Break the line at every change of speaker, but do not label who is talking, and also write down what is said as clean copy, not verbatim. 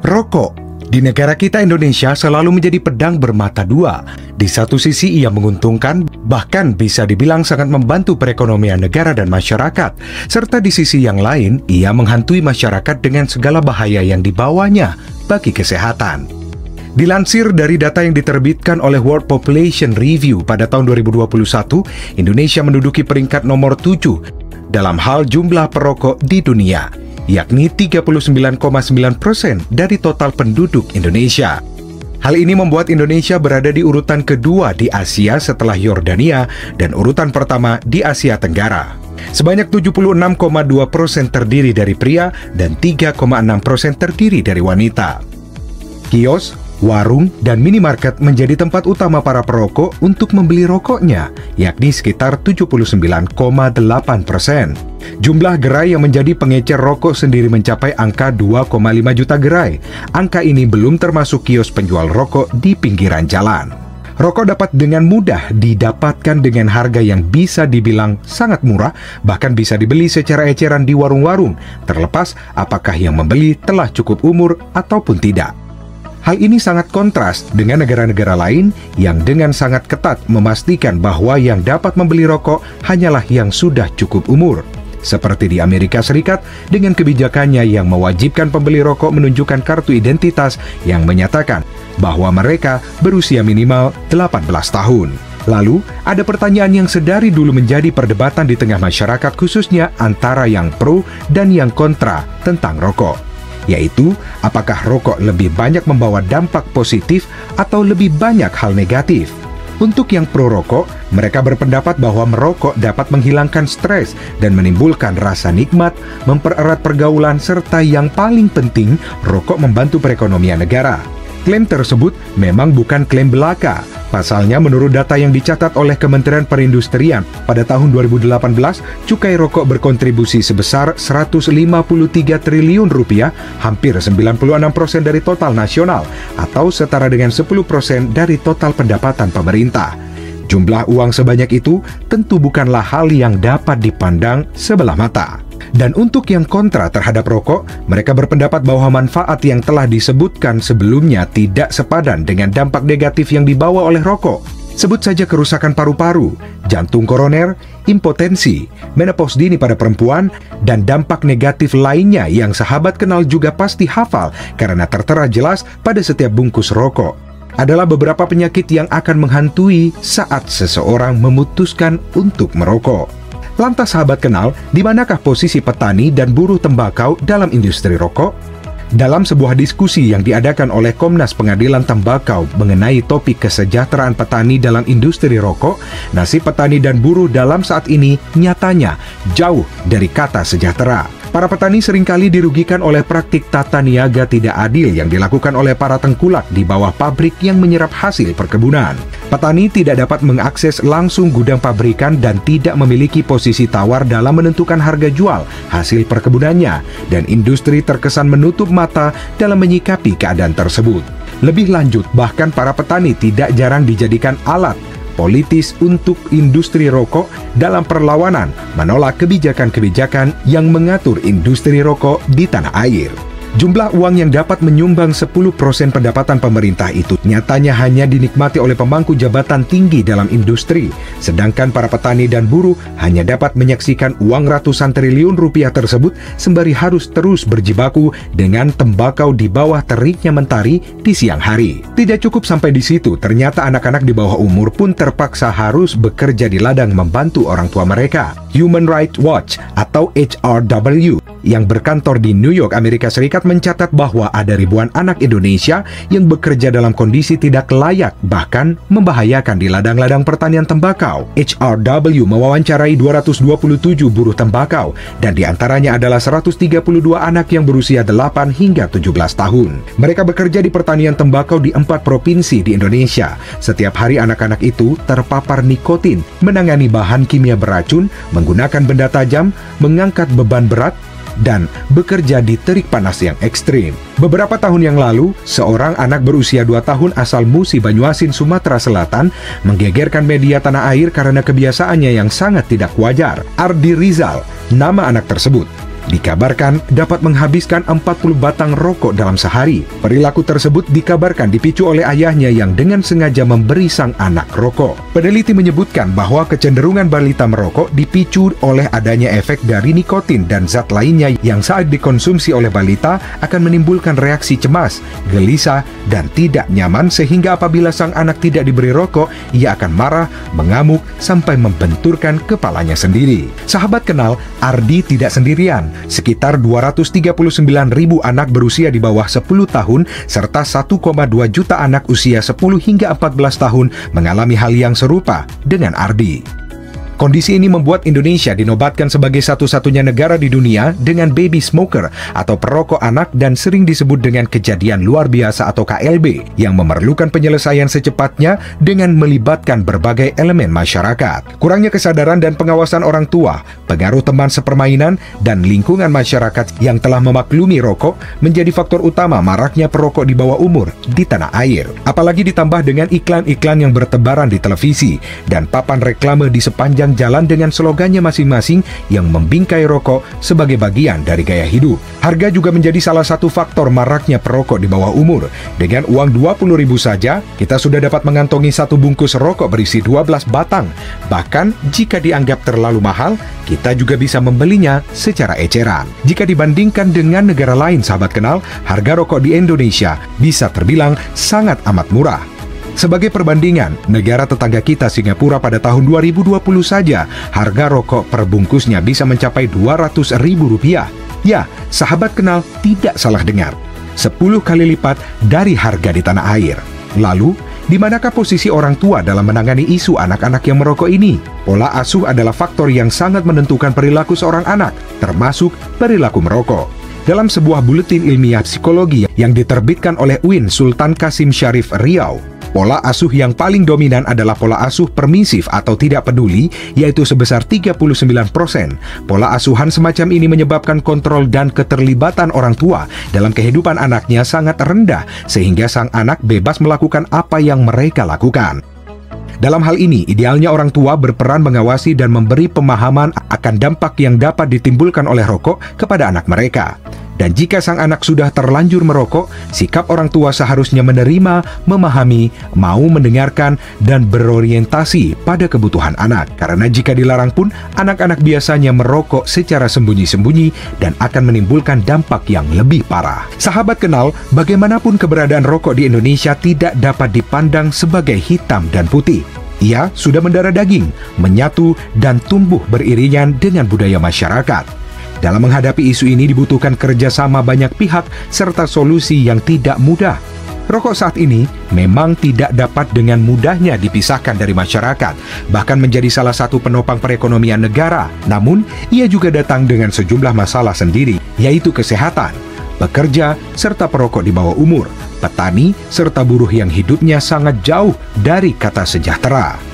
Rokok di negara kita Indonesia selalu menjadi pedang bermata dua. Di satu sisi ia menguntungkan, bahkan bisa dibilang sangat membantu perekonomian negara dan masyarakat. Serta di sisi yang lain, ia menghantui masyarakat dengan segala bahaya yang dibawanya bagi kesehatan. Dilansir dari data yang diterbitkan oleh World Population Review pada tahun 2021, Indonesia menduduki peringkat nomor 7 dalam hal jumlah perokok di dunia, yakni 39,9% dari total penduduk Indonesia. Hal ini membuat Indonesia berada di urutan kedua di Asia setelah Yordania dan urutan pertama di Asia Tenggara. Sebanyak 76,2% terdiri dari pria dan 3,6% terdiri dari wanita. Kios, warung, dan minimarket menjadi tempat utama para perokok untuk membeli rokoknya, yakni sekitar 79,8%. Jumlah gerai yang menjadi pengecer rokok sendiri mencapai angka 2,5 juta gerai. Angka ini belum termasuk kios penjual rokok di pinggiran jalan. Rokok dapat dengan mudah didapatkan dengan harga yang bisa dibilang sangat murah, bahkan bisa dibeli secara eceran di warung-warung, terlepas apakah yang membeli telah cukup umur ataupun tidak. Hal ini sangat kontras dengan negara-negara lain yang dengan sangat ketat memastikan bahwa yang dapat membeli rokok hanyalah yang sudah cukup umur. Seperti di Amerika Serikat dengan kebijakannya yang mewajibkan pembeli rokok menunjukkan kartu identitas yang menyatakan bahwa mereka berusia minimal 18 tahun. Lalu, ada pertanyaan yang sedari dulu menjadi perdebatan di tengah masyarakat khususnya antara yang pro dan yang kontra tentang rokok, yaitu apakah rokok lebih banyak membawa dampak positif atau lebih banyak hal negatif. Untuk yang pro rokok, mereka berpendapat bahwa merokok dapat menghilangkan stres dan menimbulkan rasa nikmat, mempererat pergaulan, serta yang paling penting, rokok membantu perekonomian negara. Klaim tersebut memang bukan klaim belaka. Pasalnya, menurut data yang dicatat oleh Kementerian Perindustrian, pada tahun 2018, cukai rokok berkontribusi sebesar 153 triliun rupiah, hampir 96% dari total nasional, atau setara dengan 10% dari total pendapatan pemerintah. Jumlah uang sebanyak itu tentu bukanlah hal yang dapat dipandang sebelah mata. Dan untuk yang kontra terhadap rokok, mereka berpendapat bahwa manfaat yang telah disebutkan sebelumnya tidak sepadan dengan dampak negatif yang dibawa oleh rokok. Sebut saja kerusakan paru-paru, jantung koroner, impotensi, menopause dini pada perempuan, dan dampak negatif lainnya yang sahabat kenal juga pasti hafal karena tertera jelas pada setiap bungkus rokok. Adalah beberapa penyakit yang akan menghantui saat seseorang memutuskan untuk merokok. Lantas sahabat kenal, di manakah posisi petani dan buruh tembakau dalam industri rokok? Dalam sebuah diskusi yang diadakan oleh Komnas Pengadilan Tembakau mengenai topik kesejahteraan petani dalam industri rokok, nasib petani dan buruh dalam saat ini nyatanya jauh dari kata sejahtera. Para petani seringkali dirugikan oleh praktik tata niaga tidak adil yang dilakukan oleh para tengkulak di bawah pabrik yang menyerap hasil perkebunan. Petani tidak dapat mengakses langsung gudang pabrikan dan tidak memiliki posisi tawar dalam menentukan harga jual hasil perkebunannya, dan industri terkesan menutup mata dalam menyikapi keadaan tersebut. Lebih lanjut, bahkan para petani tidak jarang dijadikan alat politis untuk industri rokok dalam perlawanan menolak kebijakan-kebijakan yang mengatur industri rokok di tanah air. Jumlah uang yang dapat menyumbang 10% pendapatan pemerintah itu nyatanya hanya dinikmati oleh pemangku jabatan tinggi dalam industri, sedangkan para petani dan buruh hanya dapat menyaksikan uang ratusan triliun rupiah tersebut sembari harus terus berjibaku dengan tembakau di bawah teriknya mentari di siang hari. Tidak cukup sampai di situ, ternyata anak-anak di bawah umur pun terpaksa harus bekerja di ladang membantu orang tua mereka. Human Rights Watch atau HRW yang berkantor di New York, Amerika Serikat mencatat bahwa ada ribuan anak Indonesia yang bekerja dalam kondisi tidak layak, bahkan membahayakan di ladang-ladang pertanian tembakau. HRW mewawancarai 227 buruh tembakau, dan diantaranya adalah 132 anak yang berusia 8 hingga 17 tahun. Mereka bekerja di pertanian tembakau di 4 provinsi di Indonesia. Setiap hari anak-anak itu terpapar nikotin, menangani bahan kimia beracun, menggunakan benda tajam, mengangkat beban berat, dan bekerja di terik panas yang ekstrim. Beberapa tahun yang lalu, seorang anak berusia 2 tahun asal Musi, Banyuasin, Sumatera Selatan menggegerkan media tanah air karena kebiasaannya yang sangat tidak wajar. Ardi Rizal, nama anak tersebut. dikabarkan dapat menghabiskan 40 batang rokok dalam sehari. Perilaku tersebut dikabarkan dipicu oleh ayahnya yang dengan sengaja memberi sang anak rokok. Peneliti menyebutkan bahwa kecenderungan balita merokok dipicu oleh adanya efek dari nikotin dan zat lainnya yang saat dikonsumsi oleh balita akan menimbulkan reaksi cemas, gelisah, dan tidak nyaman sehingga apabila sang anak tidak diberi rokok, ia akan marah, mengamuk, sampai membenturkan kepalanya sendiri. Sahabat kenal, Ardi tidak sendirian. Sekitar 239.000 anak berusia di bawah 10 tahun serta 1,2 juta anak usia 10 hingga 14 tahun mengalami hal yang serupa dengan Ardi. Kondisi ini membuat Indonesia dinobatkan sebagai satu-satunya negara di dunia dengan baby smoker atau perokok anak dan sering disebut dengan kejadian luar biasa atau KLB yang memerlukan penyelesaian secepatnya dengan melibatkan berbagai elemen masyarakat. Kurangnya kesadaran dan pengawasan orang tua, pengaruh teman sepermainan, dan lingkungan masyarakat yang telah memaklumi rokok menjadi faktor utama maraknya perokok di bawah umur di tanah air. Apalagi ditambah dengan iklan-iklan yang bertebaran di televisi dan papan reklame di sepanjang jalan dengan slogannya masing-masing yang membingkai rokok sebagai bagian dari gaya hidup. Harga juga menjadi salah satu faktor maraknya perokok di bawah umur. Dengan uang 20.000 saja, kita sudah dapat mengantongi satu bungkus rokok berisi 12 batang. Bahkan jika dianggap terlalu mahal, kita juga bisa membelinya secara eceran. Jika dibandingkan dengan negara lain, sahabat kenal, harga rokok di Indonesia bisa terbilang sangat amat murah. Sebagai perbandingan, negara tetangga kita Singapura pada tahun 2020 saja, harga rokok per bungkusnya bisa mencapai Rp200.000. Ya, sahabat kenal, tidak salah dengar. 10 kali lipat dari harga di tanah air. Lalu, di manakah posisi orang tua dalam menangani isu anak-anak yang merokok ini? Pola asuh adalah faktor yang sangat menentukan perilaku seorang anak, termasuk perilaku merokok. Dalam sebuah buletin ilmiah psikologi yang diterbitkan oleh UIN Sultan Qasim Syarif Riau, pola asuh yang paling dominan adalah pola asuh permisif atau tidak peduli, yaitu sebesar 39%. Pola asuhan semacam ini menyebabkan kontrol dan keterlibatan orang tua dalam kehidupan anaknya sangat rendah, sehingga sang anak bebas melakukan apa yang mereka lakukan. Dalam hal ini, idealnya orang tua berperan mengawasi dan memberi pemahaman akan dampak yang dapat ditimbulkan oleh rokok kepada anak mereka. Dan jika sang anak sudah terlanjur merokok, sikap orang tua seharusnya menerima, memahami, mau mendengarkan, dan berorientasi pada kebutuhan anak. Karena jika dilarang pun, anak-anak biasanya merokok secara sembunyi-sembunyi dan akan menimbulkan dampak yang lebih parah. Sahabat kenal, bagaimanapun keberadaan rokok di Indonesia tidak dapat dipandang sebagai hitam dan putih. Ia sudah mendarah daging, menyatu, dan tumbuh beriringan dengan budaya masyarakat. Dalam menghadapi isu ini dibutuhkan kerjasama banyak pihak serta solusi yang tidak mudah. Rokok saat ini memang tidak dapat dengan mudahnya dipisahkan dari masyarakat, bahkan menjadi salah satu penopang perekonomian negara. Namun, ia juga datang dengan sejumlah masalah sendiri, yaitu kesehatan, pekerja, serta perokok di bawah umur, petani, serta buruh yang hidupnya sangat jauh dari kata sejahtera.